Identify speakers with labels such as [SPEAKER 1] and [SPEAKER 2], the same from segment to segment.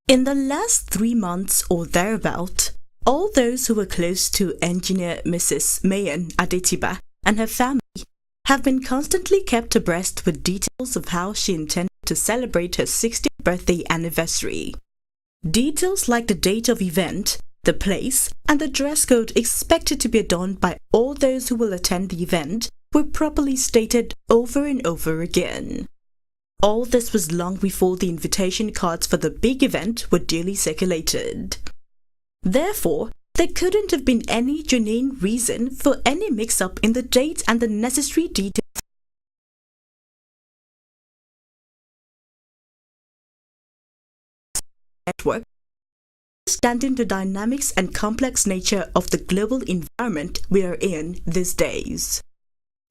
[SPEAKER 1] In the last 3 months or thereabout, all those who were close to engineer Mrs. Mayen Adetiba and her family have been constantly kept abreast with details of how she intended to celebrate her 60th birthday anniversary. Details like the date of event, the place, and the dress code expected to be adorned by all those who will attend the event were properly stated over and over again. All this was long before the invitation cards for the big event were duly circulated. Therefore, there couldn't have been any genuine reason for any mix-up in the date and the necessary details network, understanding the dynamics and complex nature of the global environment we are in these days.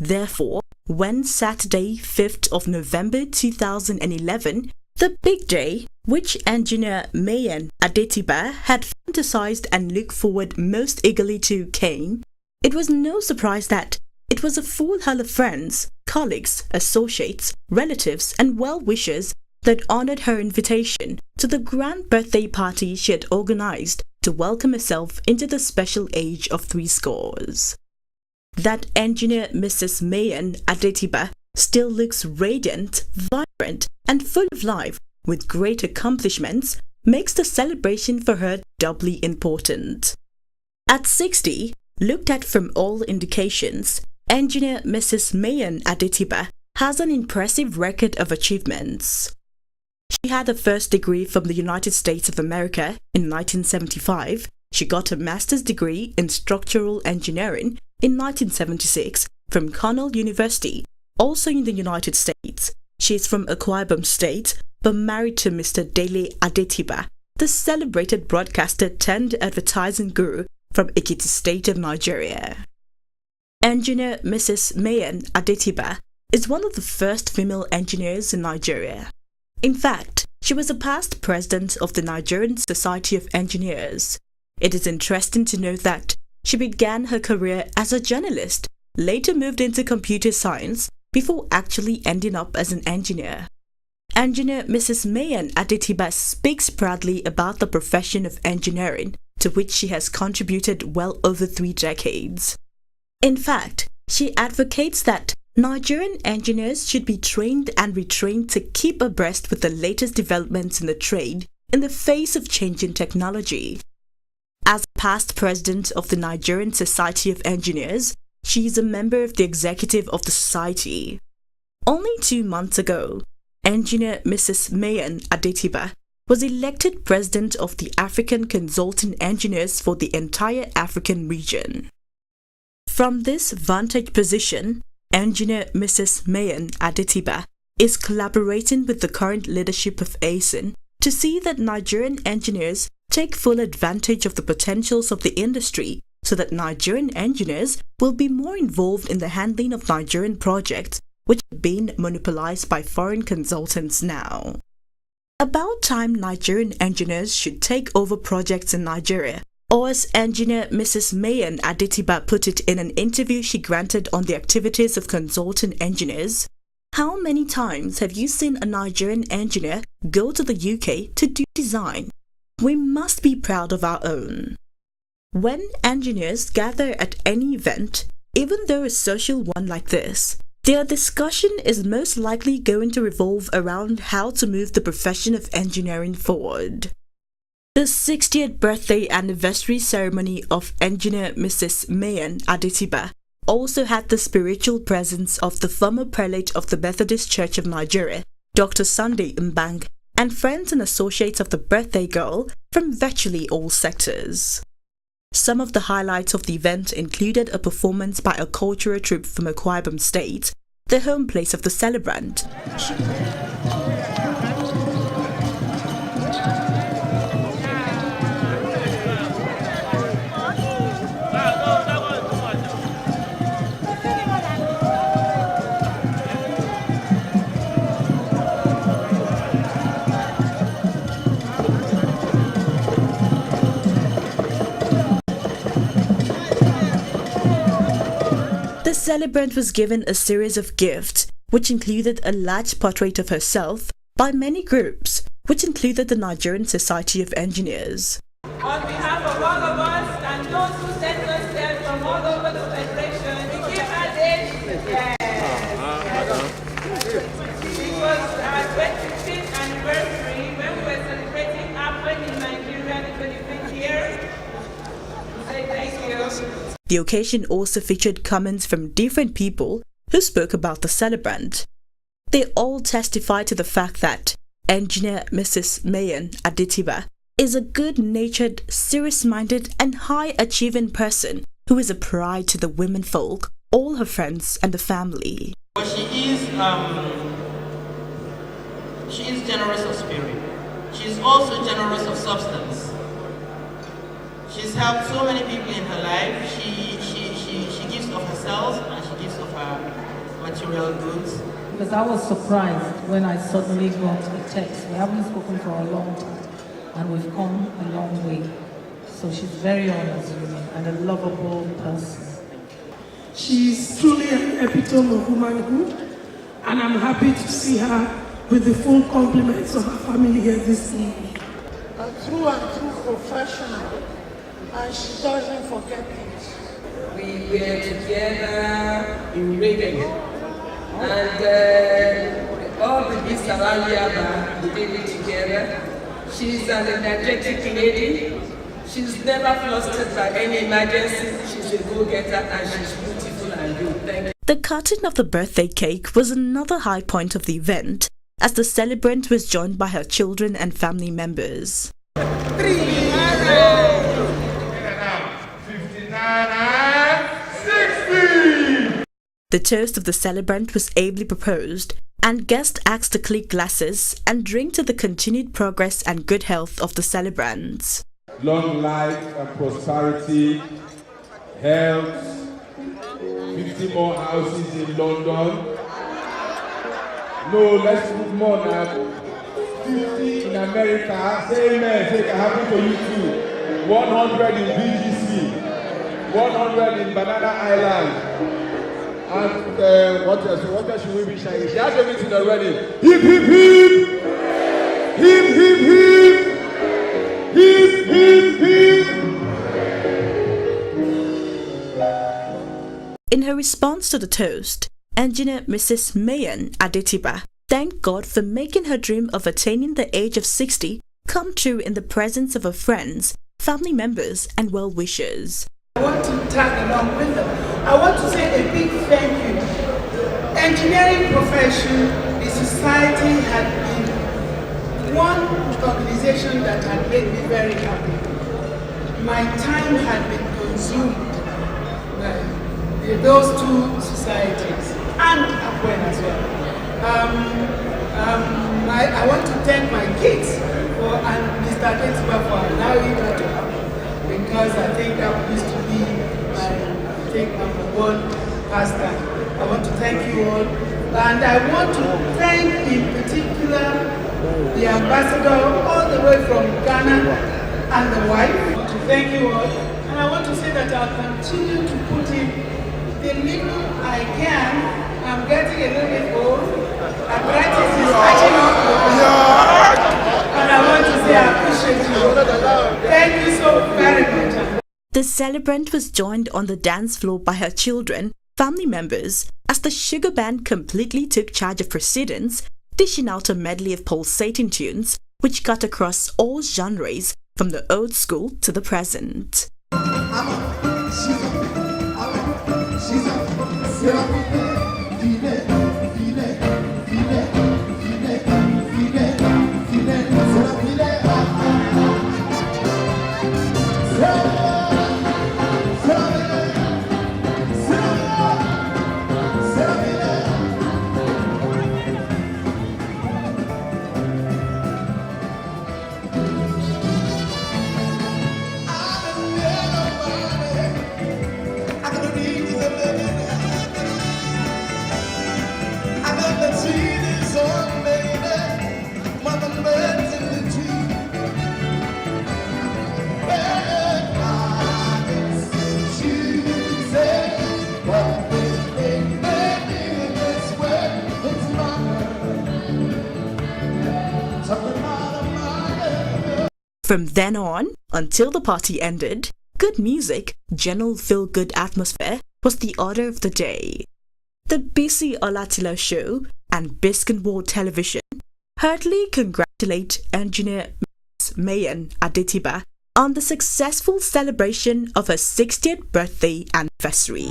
[SPEAKER 1] Therefore, when Saturday, 5th of November 2011, the big day, which engineer Mayen Adetiba had fantasized and looked forward most eagerly to, came, it was no surprise that it was a full hull of friends, colleagues, associates, relatives, and well-wishers that honored her invitation to the grand birthday party she had organized to welcome herself into the special age of 60. That engineer Mrs. Mayen Adetiba still looks radiant, vibrant, and full of life with great accomplishments makes the celebration for her doubly important. At 60, looked at from all indications, engineer Mrs. Mayen Adetiba has an impressive record of achievements. She had a first degree from the United States of America in 1975. She got a master's degree in structural engineering in 1976 from Cornell University, also in the United States. She is from Akwa Ibom State, but married to Mr. Dele Adetiba, the celebrated broadcaster turned advertising guru from Ekiti State of Nigeria. Engineer Mrs. Mayen Adetiba is one of the first female engineers in Nigeria. In fact, she was a past president of the Nigerian Society of Engineers. It is interesting to note that she began her career as a journalist, later moved into computer science, before actually ending up as an engineer. Engineer Mrs. Mayen Adetiba speaks proudly about the profession of engineering, to which she has contributed well over 3 decades. In fact, she advocates that Nigerian engineers should be trained and retrained to keep abreast with the latest developments in the trade in the face of changing technology. As past president of the Nigerian Society of Engineers, she is a member of the executive of the society. Only 2 months ago, engineer Mrs. Mayen Adetiba was elected president of the African Consulting Engineers for the entire African region. From this vantage position, engineer Mrs. Mayen Adetiba is collaborating with the current leadership of ASIN to see that Nigerian engineers take full advantage of the potentials of the industry so that Nigerian engineers will be more involved in the handling of Nigerian projects which are being monopolized by foreign consultants now. About time Nigerian engineers should take over projects in Nigeria, or as engineer Mrs. Mayen Adetiba put it in an interview she granted on the activities of consultant engineers, how many times have you seen a Nigerian engineer go to the UK to do design? We must be proud of our own. When engineers gather at any event, even though a social one like this, their discussion is most likely going to revolve around how to move the profession of engineering forward. The 60th birthday anniversary ceremony of engineer Mrs. Mayen Adetiba also had the spiritual presence of the former prelate of the Methodist Church of Nigeria, Dr. Sunday Mbang, and friends and associates of the birthday girl from virtually all sectors. Some of the highlights of the event included a performance by a cultural troupe from Akwa Ibom State, the home place of the Celebrant. The celebrant was given a series of gifts, which included a large portrait of herself by many groups, which included the Nigerian Society of Engineers.
[SPEAKER 2] On behalf of all of us and those who sent us there from all over the Federation, we give Adetiba'S. It was our 25th anniversary when we were celebrating Apple in Nigeria, the 25th year. Say thank you.
[SPEAKER 1] The occasion also featured comments from different people who spoke about the celebrant. They all testified to the fact that Engineer Mrs. Mayen Adetiba'S is a good-natured, serious-minded and high-achieving person who is a pride to the women folk, all her friends and the family.
[SPEAKER 3] She is generous of spirit. She is also generous of substance. She's helped so many people in her life. She gives of herself and she gives of her material goods.
[SPEAKER 4] Because I was surprised when I suddenly got a text. We haven't spoken for a long time and we've come a long way. So she's very honest and a lovable person.
[SPEAKER 5] She's truly an epitome of womanhood, and I'm happy to see her with the full compliments of her family here this evening.
[SPEAKER 6] Through and through professional, and she doesn't forget things.
[SPEAKER 7] We were together in Reading, and all the beats around Yaba, we did it together. She's an energetic lady. She's never flustered by any emergency. She's a go-getter and she's beautiful and good. Thank you.
[SPEAKER 1] The cutting of the birthday cake was another high point of the event, as the celebrant was joined by her children and family members.
[SPEAKER 6] 59 and 60.
[SPEAKER 1] The toast of the celebrant was ably proposed, and guests asked to click glasses and drink to the continued progress and good health of the celebrants.
[SPEAKER 8] Long life and prosperity, health, 50 more houses in London. No, let's put more now. 50 in America. Say amen. Say it can happen to you too. 100 in BGC. 100 in Banana Island. And what else should we be sharing? She has everything already. Hip, hip, hip! Hip, hip, hip! Hip, hip, hip!
[SPEAKER 1] In her response to the toast, Engineer Mrs. Mayen Adetiba'S thanked God for making her dream of attaining the age of 60 come true in the presence of her friends, family members and well-wishers.
[SPEAKER 5] I want to tag along with them. I want to say a big thank you. Engineering profession, the society had been one organization that had made me very happy. My time had been consumed by those two societies and Apwen as well. I want to thank my kids and Mr. Adetiba'S for allowing that to happen, because I think that used to be my #1 pastime. I want to thank you all, and I want to thank in particular the ambassador all the way from Ghana and the wife. I want to thank you all, and I want to say that I'll continue to put in the little I can. I'm getting a little bit old. Arthritis is catching up, and I want to say I appreciate you. Thank you so very much.
[SPEAKER 1] The celebrant was joined on the dance floor by her children, family members, as the sugar band completely took charge of proceedings, dishing out a medley of pulsating tunes which cut across all genres from the old school to the present. From then on, until the party ended, good music, general feel-good atmosphere was the order of the day. The BC Olatila Show and Biscuit World Television heartily congratulate engineer Ms. Mayen Adetiba on the successful celebration of her 60th birthday anniversary.